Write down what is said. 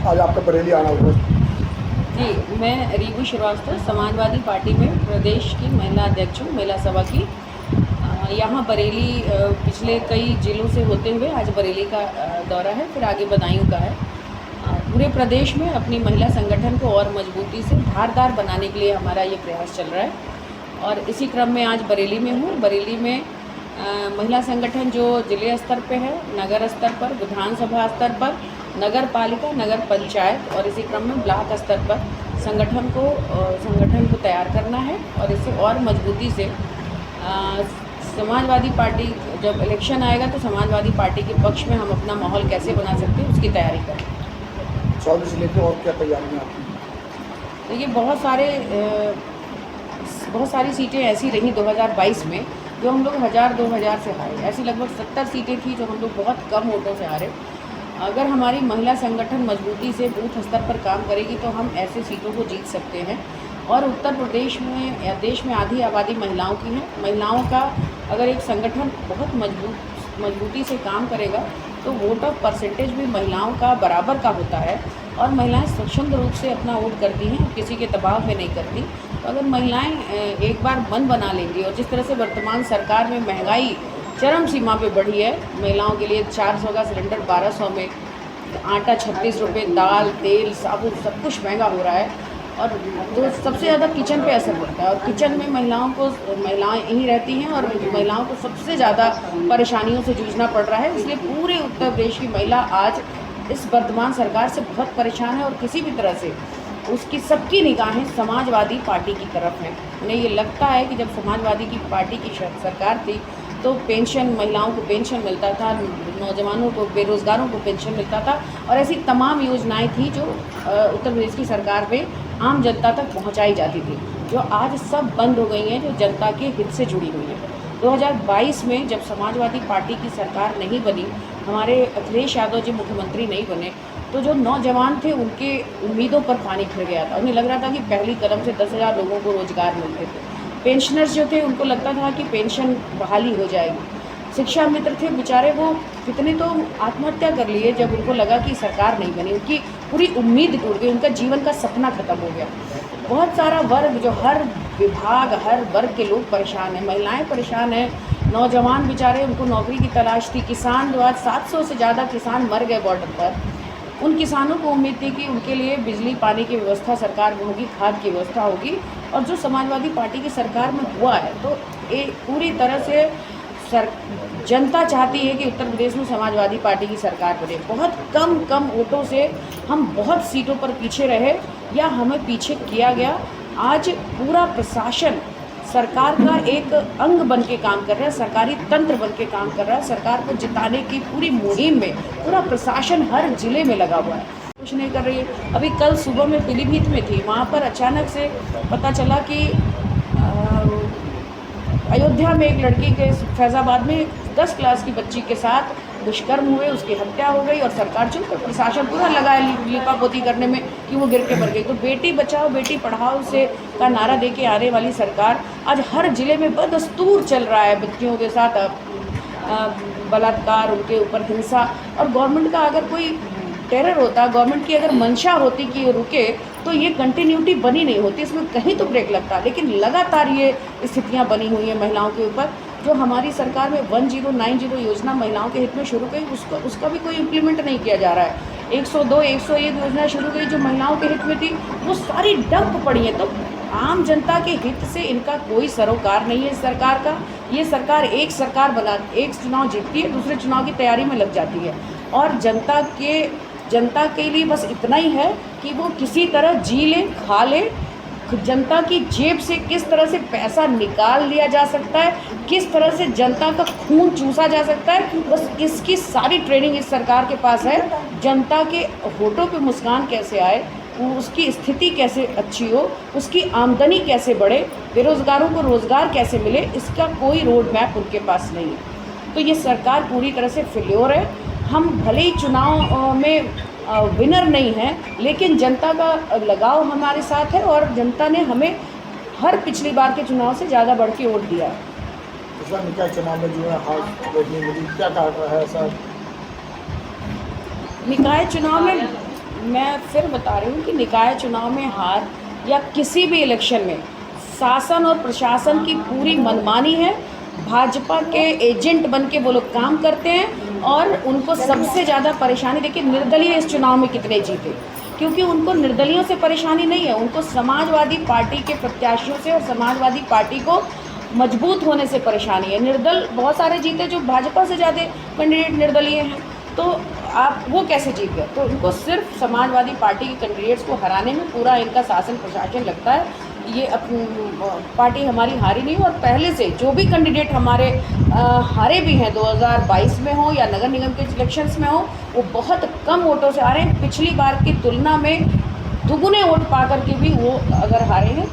आज आपका बरेली आना हुआ? जी, मैं रीबू श्रीवास्तव समाजवादी पार्टी में प्रदेश की महिला अध्यक्ष हूँ, महिला सभा की। यहाँ बरेली पिछले कई जिलों से होते हुए आज बरेली का दौरा है, फिर आगे बदायूं का है। पूरे प्रदेश में अपनी महिला संगठन को और मजबूती से धारदार बनाने के लिए हमारा ये प्रयास चल रहा है और इसी क्रम में आज बरेली में हूँ। बरेली में महिला संगठन जो जिले स्तर पे है, नगर स्तर पर, विधानसभा स्तर पर, नगर पालिका, नगर पंचायत और इसी क्रम में ब्लॉक स्तर पर संगठन को तैयार करना है और इसे और मजबूती से समाजवादी पार्टी जब इलेक्शन आएगा तो समाजवादी पार्टी के पक्ष में हम अपना माहौल कैसे बना सकते हैं उसकी तैयारी करें। 24 से लेकर और क्या तैयारियाँ आपकी? देखिए, बहुत सारी सीटें ऐसी रहीं 2022 में जो हम लोग 1000-2000 से हारे। ऐसी लगभग 70 सीटें थी जो हम लोग बहुत कम वोटों से हारे। अगर हमारी महिला संगठन मजबूती से बूथ स्तर पर काम करेगी तो हम ऐसे सीटों को जीत सकते हैं। और उत्तर प्रदेश में या देश में आधी आबादी महिलाओं की है। महिलाओं का अगर एक संगठन बहुत मजबूती से काम करेगा तो वोट ऑफ परसेंटेज भी महिलाओं का बराबर का होता है और महिलाएं स्वच्छंद रूप से अपना वोट करती हैं, किसी के दबाव में नहीं करती। तो अगर महिलाएं एक बार मन बना लेंगी और जिस तरह से वर्तमान सरकार में महंगाई चरम सीमा पे बढ़ी है, महिलाओं के लिए 400 का सिलेंडर 1200 में, आटा 36 रुपये, दाल, तेल, साबुन सब कुछ महंगा हो रहा है और तो सबसे ज़्यादा किचन पे असर पड़ता है और किचन में महिलाएं यहीं रहती हैं और महिलाओं को सबसे ज़्यादा परेशानियों से जूझना पड़ रहा है। इसलिए पूरे उत्तर प्रदेश की महिला आज इस वर्तमान सरकार से बहुत परेशान है और किसी भी तरह से उसकी सबकी निगाहें समाजवादी पार्टी की तरफ हैं। उन्हें ये लगता है कि जब समाजवादी की पार्टी की सरकार थी तो पेंशन, महिलाओं को पेंशन मिलता था, नौजवानों को, बेरोज़गारों को पेंशन मिलता था और ऐसी तमाम योजनाएं थी जो उत्तर प्रदेश की सरकार में आम जनता तक पहुंचाई जाती थी, जो आज सब बंद हो गई हैं, जो जनता के हित से जुड़ी हुई हैं। 2022 में जब समाजवादी पार्टी की सरकार नहीं बनी, हमारे अखिलेश यादव जी मुख्यमंत्री नहीं बने, तो जो नौजवान थे उनके उम्मीदों पर पानी फिर गया था। उन्हें लग रहा था कि पहली कदम से 10,000 लोगों को रोज़गार मिलते थे। पेंशनर्स जो थे उनको लगता था कि पेंशन बहाली हो जाएगी। शिक्षा मित्र थे बेचारे, वो कितने तो आत्महत्या कर लिए जब उनको लगा कि सरकार नहीं बनी। उनकी पूरी उम्मीद टूट गई, उनका जीवन का सपना खत्म हो गया। बहुत सारा वर्ग, जो हर विभाग, हर वर्ग के लोग परेशान हैं, महिलाएं परेशान हैं, नौजवान बेचारे, उनको नौकरी की तलाश थी। किसान जो आज 700 से ज़्यादा किसान मर गए बॉर्डर पर, उन किसानों को उम्मीद थी कि उनके लिए बिजली पानी की व्यवस्था सरकार में होगी, खाद की व्यवस्था होगी और जो समाजवादी पार्टी की सरकार में हुआ है तो पूरी तरह से जनता चाहती है कि उत्तर प्रदेश में समाजवादी पार्टी की सरकार बने। बहुत कम वोटों से हम बहुत सीटों पर पीछे रहे या हमें पीछे किया गया। आज पूरा प्रशासन सरकार का एक अंग बन के काम कर रहा है, सरकारी तंत्र बन के काम कर रहा है। सरकार को जिताने की पूरी मुहिम में पूरा प्रशासन हर जिले में लगा हुआ है, कुछ नहीं कर रही है। अभी कल सुबह में पीलीभीत में थी, वहाँ पर अचानक से पता चला कि अयोध्या में एक लड़की के, फैज़ाबाद में 10 क्लास की बच्ची के साथ दुष्कर्म हुए, उसकी हत्या हो गई और सरकार चुप है। प्रशासन पूरा लगा है लिपापोती करने में कि वो गिर के मर गई। तो बेटी बचाओ बेटी पढ़ाओ से का नारा दे के आने वाली सरकार आज हर जिले में बदस्तूर चल रहा है। बच्चियों के साथ बलात्कार, उनके ऊपर हिंसा। और गवर्नमेंट का अगर कोई टेरर होता, गवर्नमेंट की अगर मंशा होती कि ये रुके तो ये कंटिन्यूटी बनी नहीं होती, इसमें कहीं तो ब्रेक लगता। लेकिन लगातार ये स्थितियाँ बनी हुई हैं महिलाओं के ऊपर। जो हमारी सरकार में 1090 योजना महिलाओं के हित में शुरू की, उसका भी कोई इम्प्लीमेंट नहीं किया जा रहा है। 102, 101 योजना शुरू गई जो महिलाओं के हित में थी, वो सारी डंप पड़ी है। तो आम जनता के हित से इनका कोई सरोकार नहीं है इस सरकार का। ये सरकार एक चुनाव जीतती है, दूसरे चुनाव की तैयारी में लग जाती है और जनता के लिए बस इतना ही है कि वो किसी तरह जी ले, खा ले। जनता की जेब से किस तरह से पैसा निकाल लिया जा सकता है, किस तरह से जनता का खून चूसा जा सकता है, बस इसकी सारी ट्रेनिंग इस सरकार के पास है। जनता के होठों पे मुस्कान कैसे आए, उसकी स्थिति कैसे अच्छी हो, उसकी आमदनी कैसे बढ़े, बेरोज़गारों को रोज़गार कैसे मिले, इसका कोई रोड मैप उनके पास नहीं है। तो ये सरकार पूरी तरह से फेल्योर है। हम भले ही चुनाव में विनर नहीं हैं, लेकिन जनता का लगाव हमारे साथ है और जनता ने हमें हर पिछली बार के चुनाव से ज़्यादा बढ़ के वोट दिया है। इस बार निकाय चुनाव में जो है हार देखने मिली, क्या कारण है सर? निकाय चुनाव में मैं फिर बता रही हूँ कि निकाय चुनाव में हार या किसी भी इलेक्शन में शासन और प्रशासन की पूरी मनमानी है। भाजपा के एजेंट बन के वो लोग काम करते हैं और उनको सबसे ज़्यादा परेशानी, देखिए निर्दलीय इस चुनाव में कितने जीते, क्योंकि उनको निर्दलियों से परेशानी नहीं है, उनको समाजवादी पार्टी के प्रत्याशियों से और समाजवादी पार्टी को मजबूत होने से परेशानी है। निर्दल बहुत सारे जीते जो भाजपा से ज़्यादा कैंडिडेट निर्दलीय हैं, तो आप वो कैसे जीत गए? तो इनको सिर्फ समाजवादी पार्टी के कैंडिडेट्स को हराने में पूरा इनका शासन प्रशासन लगता है। ये पार्टी हमारी हारी नहीं, और पहले से जो भी कैंडिडेट हमारे हारे भी हैं 2022 में हो या नगर निगम के इलेक्शंस में हो, वो बहुत कम वोटों से आ रहे हैं। पिछली बार की तुलना में दुगुने वोट पा करके भी वो अगर हारे हैं तो